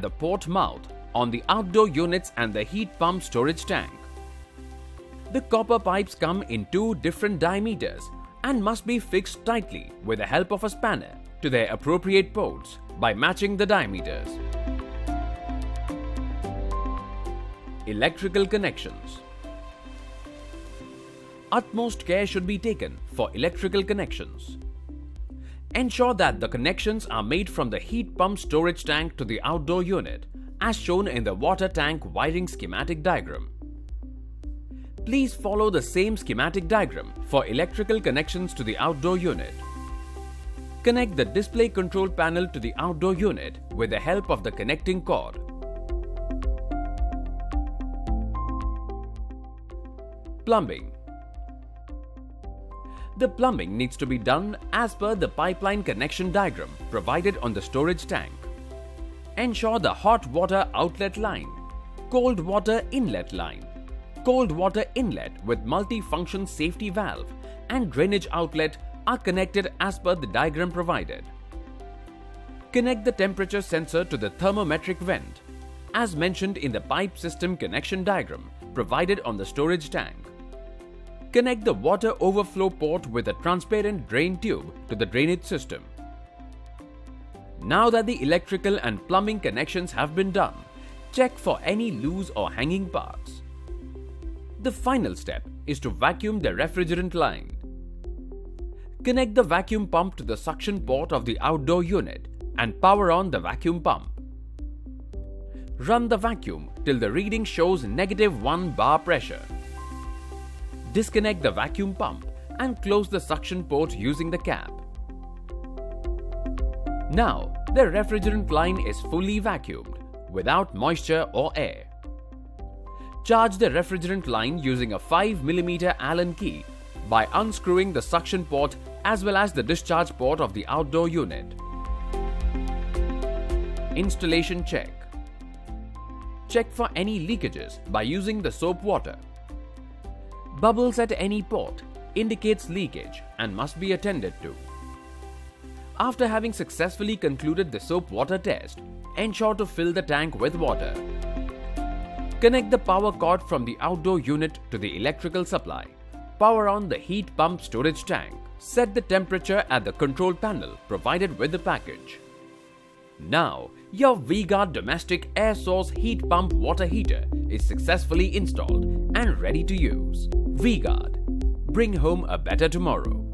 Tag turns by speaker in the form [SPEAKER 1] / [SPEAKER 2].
[SPEAKER 1] the port mouth on the outdoor units and the heat pump storage tank. The copper pipes come in two different diameters and must be fixed tightly with the help of a spanner to their appropriate ports by matching the diameters. Electrical connections. Utmost care should be taken for electrical connections. Ensure that the connections are made from the heat pump storage tank to the outdoor unit as shown in the water tank wiring schematic diagram. Please follow the same schematic diagram for electrical connections to the outdoor unit. Connect the display control panel to the outdoor unit with the help of the connecting cord. Plumbing. The plumbing needs to be done as per the pipeline connection diagram provided on the storage tank. Ensure the hot water outlet line, cold water inlet line, cold water inlet with multi-function safety valve and drainage outlet are connected as per the diagram provided. Connect the temperature sensor to the thermometric vent as mentioned in the pipe system connection diagram provided on the storage tank. Connect the water overflow port with a transparent drain tube to the drainage system. Now that the electrical and plumbing connections have been done, check for any loose or hanging parts. The final step is to vacuum the refrigerant line. Connect the vacuum pump to the suction port of the outdoor unit and power on the vacuum pump. Run the vacuum till the reading shows -1 bar pressure. Disconnect the vacuum pump and close the suction port using the cap. Now, the refrigerant line is fully vacuumed without moisture or air. Charge the refrigerant line using a 5mm Allen key by unscrewing the suction port as well as the discharge port of the outdoor unit. Installation check. Check for any leakages by using the soap water. Bubbles at any port indicates leakage and must be attended to. After having successfully concluded the soap water test, ensure to fill the tank with water. Connect the power cord from the outdoor unit to the electrical supply. Power on the heat pump storage tank. Set the temperature at the control panel provided with the package. Now, your Vguard domestic air source heat pump water heater is successfully installed and ready to use. Vguard. Bring home a better tomorrow.